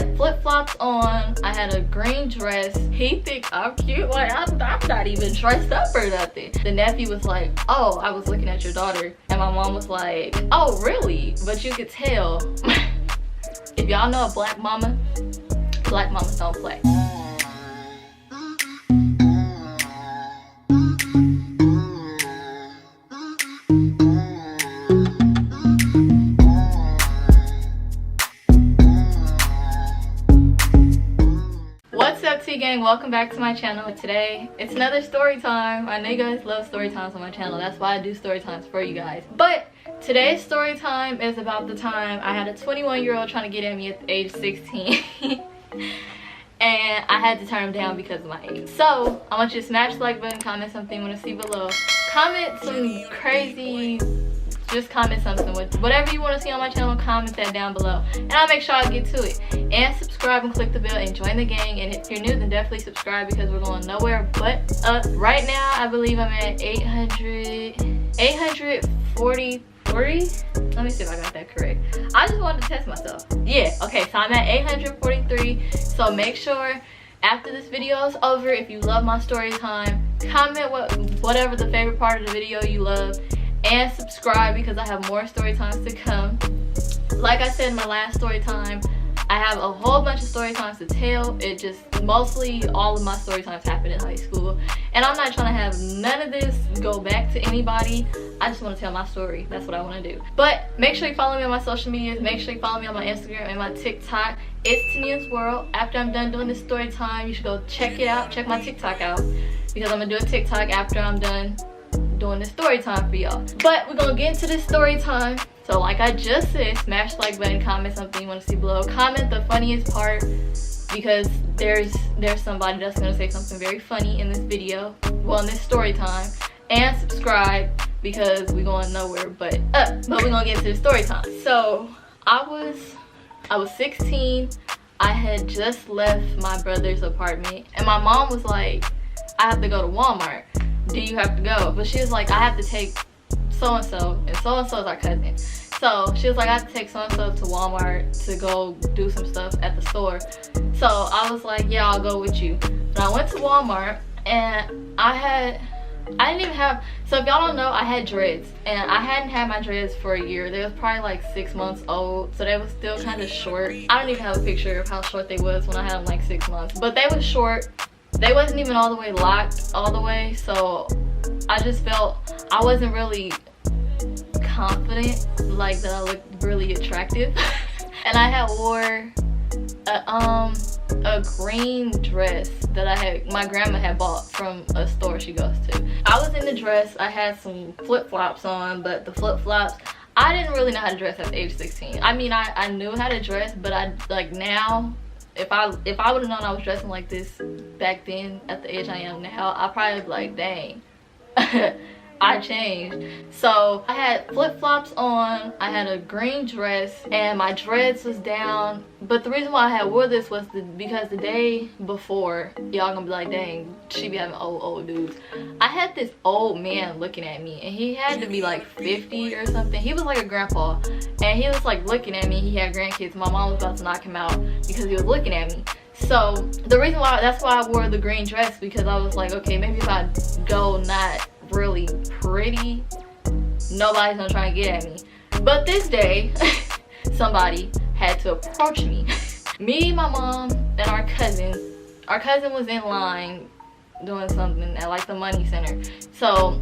had flip-flops on. I had a green dress. He think I'm cute. Like, I'm not even dressed up or nothing. The nephew was like, oh, I was looking at your daughter. And my mom was like, oh, really? But you could tell. If y'all know a black mamas don't play. What's up, T gang? Welcome back to my channel. Today it's another story time. I know you guys love story times on my channel. That's why I do story times for you guys. But today's story time is about the time I had a 21-year-old trying to get at me at the age 16. And I had to turn him down because of my age. So I want you to smash the like button, comment something you want to see below. Comment some crazy, just comment something with whatever you want to see on my channel. Comment that down below and I'll make sure I get to it. And subscribe and click the bell and join the gang. And if you're new, then definitely subscribe because we're going nowhere but up. Right now I believe I'm at 843. Let me see if I got that correct. I just wanted to test myself. Yeah, okay, so I'm at 843. So make sure after this video is over, if you love my story time, comment whatever the favorite part of the video you love, and subscribe because I have more story times to come. Like I said in my last story time, I have a whole bunch of story times to tell. It just mostly all of my story times happen in high school, and I'm not trying to have none of this go back to anybody. I just want to tell my story. That's what I want to do. But make sure you follow me on my social medias. Make sure you follow me on my Instagram and my TikTok. It's Tania's World. After I'm done doing this story time, you should go check it out. Check my TikTok out because I'm gonna do a TikTok after I'm done doing this story time for y'all. But we're gonna get into this story time. So like I just said, smash the like button, comment something you want to see below. Comment the funniest part because there's somebody that's gonna say something very funny in this video, well, in this story time. And subscribe because we're going nowhere but up. But we're gonna get to the story time. So I was 16. I had just left my brother's apartment and my mom was like, I have to go to Walmart. Do you have to go? But she was like, I have to take so-and-so, and so-and-so is our cousin. So she was like, I have to take so-and-so to Walmart to go do some stuff at the store. So I was like, yeah, I'll go with you. And I went to Walmart and I didn't even have, so if y'all don't know, I had dreads and I hadn't had my dreads for a year. They was probably like 6 months old, so they was still kind of short. I don't even have a picture of how short they was when I had them like 6 months, but they was short. They wasn't even all the way locked all the way, so I just felt I wasn't really confident, like that I looked really attractive. And I had wore a green dress that my grandma had bought from a store she goes to. I was in the dress. I had some flip-flops on, but the flip-flops, I didn't really know how to dress at the age 16. I mean, I knew how to dress, but I like now, if I would have known I was dressing like this back then at the age I am now, I probably be like, dang. I changed. So I had flip-flops on, I had a green dress, and my dreads was down. But the reason why I had wore this was because the day before, y'all gonna be like, dang, she be having old dudes. I had this old man looking at me, and he had to be like 50 or something. He was like a grandpa, and he was like looking at me. He had grandkids. My mom was about to knock him out because he was looking at me. So the reason why, that's why I wore the green dress, because I was like, okay, maybe if I go not really pretty, nobody's gonna try and get at me. But this day, somebody had to approach me. Me, my mom, and our cousin was in line doing something at like the money center. So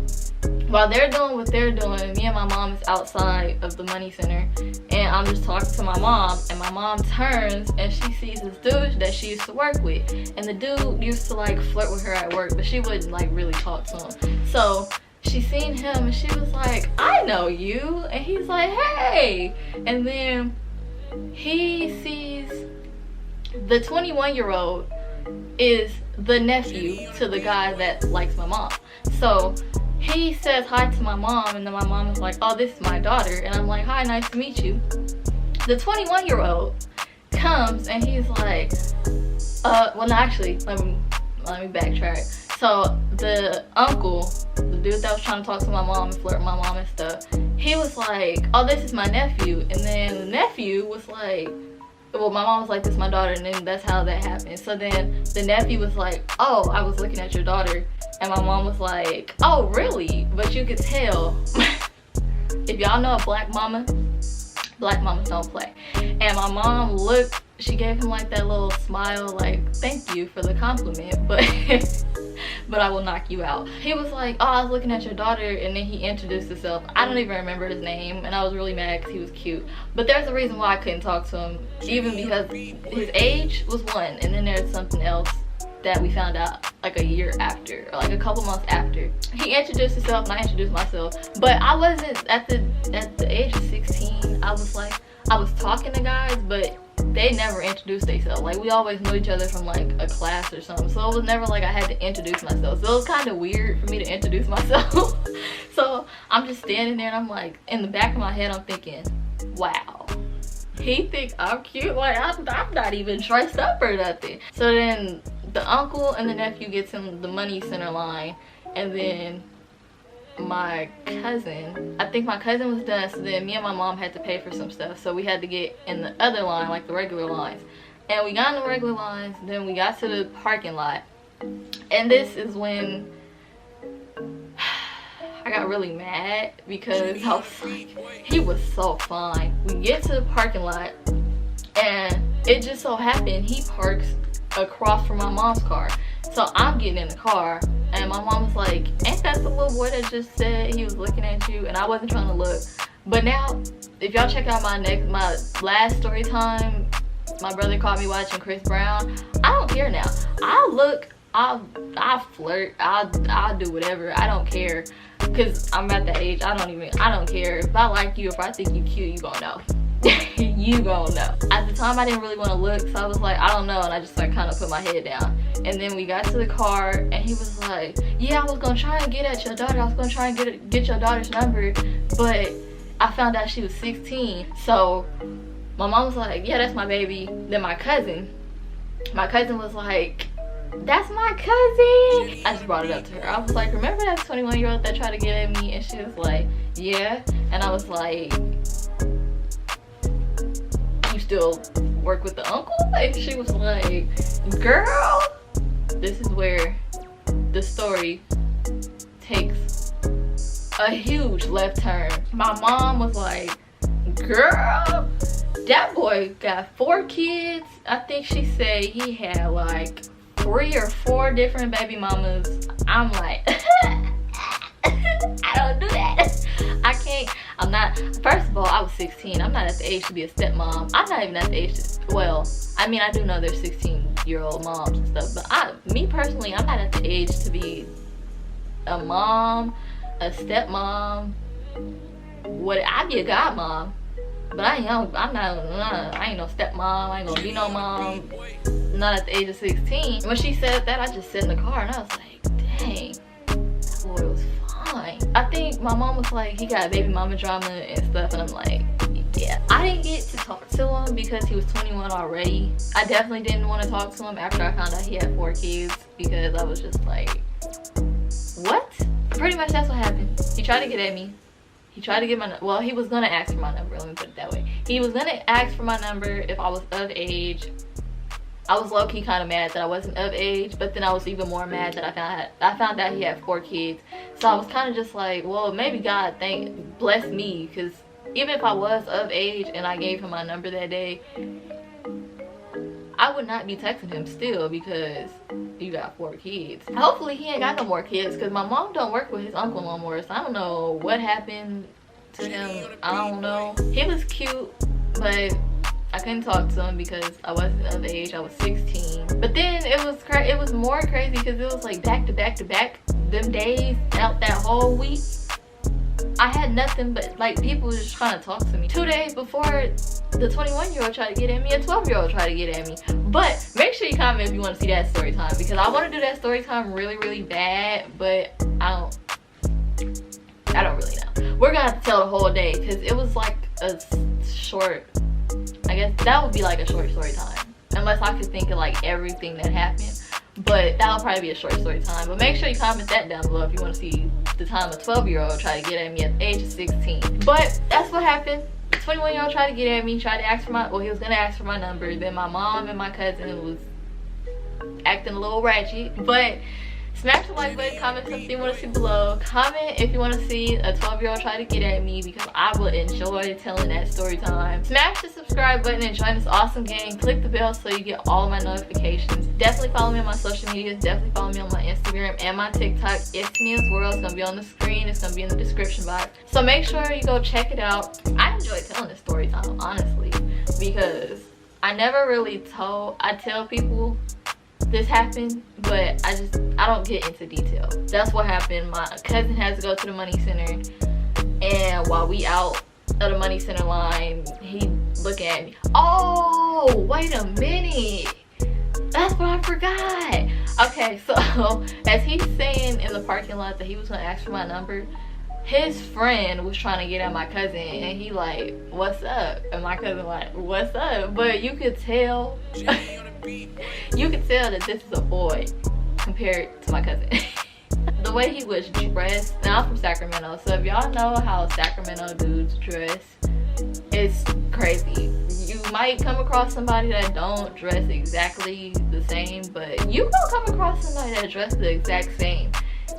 while they're doing what they're doing, me and my mom is outside of the money center, and I'm just talking to my mom, and my mom turns and she sees this dude that she used to work with, and the dude used to like flirt with her at work, but she wouldn't like really talk to him. So she seen him and she was like, I know you. And he's like, hey. And then he sees the 21-year-old is the nephew to the guy that likes my mom. So he says hi to my mom, and then my mom is like, oh, this is my daughter. And I'm like, hi, nice to meet you. The 21-year-old comes and he's like, well, no, actually, let me backtrack. So the uncle, the dude that was trying to talk to my mom and flirt with my mom and stuff, he was like, oh, this is my nephew. And then the nephew was like, well, my mom was like, this is my daughter, and then that's how that happened. So then the nephew was like, oh, I was looking at your daughter, and my mom was like, oh, really? But you could tell. If y'all know a black mama, black mamas don't play. And my mom looked, she gave him like that little smile, like, thank you for the compliment, but but I will knock you out. He was like, oh, I was looking at your daughter, and then he introduced himself. I don't even remember his name, and I was really mad because he was cute. But there's a reason why I couldn't talk to him, even because his age was one, and then there's something else that we found out like a year after, or like a couple months after. He introduced himself and I introduced myself, but I wasn't at the age of 16. I was like, I was talking to guys, but they never introduced themselves. Like, we always knew each other from like a class or something, so it was never like I had to introduce myself. So it was kind of weird for me to introduce myself. So I'm just standing there and I'm like, in the back of my head I'm thinking, wow, he think I'm cute, like I'm not even dressed up or nothing. So then the uncle and the nephew gets in the money center line, and then my cousin, I think my cousin was done, so then me and my mom had to pay for some stuff, so we had to get in the other line, like the regular lines. And we got in the regular lines, then we got to the parking lot, and this is when I got really mad because I was like, he was so fine. We get to the parking lot, and it just so happened he parks across from my mom's car. So I'm getting in the car, and my mom was like, ain't that the little boy that just said he was looking at you? And I wasn't trying to look. But now, if y'all check out my last story time, my brother caught me watching Chris Brown, I don't care now. I'll look, I'll flirt, I'll do whatever. I don't care, because I'm at that age. I don't care. If I like you, if I think you cute, you gonna know. You gonna know. At the time I didn't really want to look, so I was like, I don't know, and I just like kind of put my head down. And then we got to the car, and he was like, yeah, I was gonna try and get at your daughter, I was gonna try and get your daughter's number, but I found out she was 16. So my mom was like, yeah, that's my baby. Then my cousin was like, that's my cousin. I just brought it up to her. I was like, remember that 21-year-old that tried to get at me? And she was like, yeah. And I was like, you still work with the uncle? And she was like, girl, this is where the story takes a huge left turn. My mom was like, girl, that boy got 4 kids. I think she said he had like 3 or 4 different baby mamas. I'm like, I don't do that. I can't. I'm not. First of all, I was 16. I'm not at the age to be a stepmom. I'm not even at the age to, well, I mean, I do know there's 16-year-old moms and stuff, but me personally, I'm not at the age to be a mom, a stepmom. I'd be a godmom, but I ain't no stepmom. I ain't gonna be no mom. Not at the age of 16. When she said that, I just sat in the car and I was like, dang, that boy was fine. I think my mom was like, he got baby mama drama and stuff, and I'm like, yeah. I didn't get to talk to him because he was 21 already. I definitely didn't want to talk to him after I found out he had 4 kids, because I was just like, what? Pretty much that's what happened. He tried to get at me. He tried to get my, well, he was gonna ask for my number, let me put it that way. He was gonna ask for my number if I was of age. I was low-key kind of mad that I wasn't of age, but then I was even more mad that I found out he had 4 kids. So I was kind of just like, well, maybe God bless me, because even if I was of age and I gave him my number that day, I would not be texting him still, because you got 4 kids. Hopefully he ain't got no more kids, because my mom don't work with his uncle no more, so I don't know what happened to him. I don't know. He was cute, but I couldn't talk to him because I wasn't of age. I was 16. But then it was more crazy because it was like back to back to back. Them days out that whole week, I had nothing but like people just trying to talk to me. 2 days before the 21-year-old tried to get at me, a 12-year-old tried to get at me. But make sure you comment if you want to see that story time, because I want to do that story time really, really bad, but I don't really know. We're gonna have to tell the whole day because it was like a short, I guess that would be like a short story time, unless I could think of like everything that happened, but that would probably be a short story time. But make sure you comment that down below if you want to see the time a 12-year-old tried to get at me at the age of 16. But that's what happened. 21-year-old tried to get at me, tried to ask for my, well, he was gonna ask for my number. Then my mom and my cousin was acting a little ratchet. But smash the like button, comment something you want to see below. Comment if you want to see a 12-year-old try to get at me, because I will enjoy telling that story time. Smash the subscribe button and join this awesome gang. Click the bell so you get all of my notifications. Definitely follow me on my social medias. Definitely follow me on my Instagram and my TikTok. It's Tania's World. It's gonna be on the screen. It's gonna be in the description box. So make sure you go check it out. I enjoy telling this story time, honestly, because I never really tell people this happened, but I don't get into detail. That's what happened. My cousin has to go to the money center, and while we out of the money center line, he looking at me. Oh, wait a minute, that's what I forgot. Okay, so as he's saying in the parking lot that he was gonna ask for my number, his friend was trying to get at my cousin, and he like, what's up? And my cousin like, what's up? But you could tell you could tell that this is a boy compared to my cousin. The way he was dressed, now I'm from Sacramento, so if y'all know how Sacramento dudes dress, it's crazy. You might come across somebody that don't dress exactly the same, but you gonna come across somebody that dressed the exact same.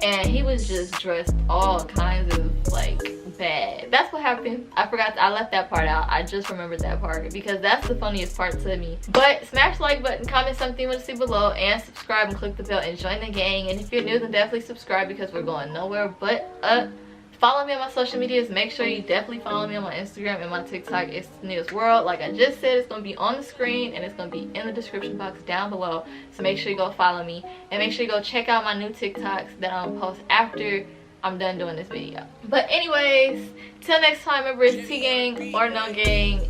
And he was just dressed all kinds of like bad. That's what happened. I left that part out. I just remembered that part because that's the funniest part to me. But smash the like button, comment something you want to see below, and subscribe and click the bell and join the gang. And if you're new, then definitely subscribe because we're going nowhere but up. Follow me on my social medias. Make sure you definitely follow me on my Instagram and my TikTok. It's Tania's World. Like I just said, it's going to be on the screen and it's going to be in the description box down below. So make sure you go follow me. And make sure you go check out my new TikToks that I'm going to post after I'm done doing this video. But anyways, till next time, remember it's T-Gang or no gang.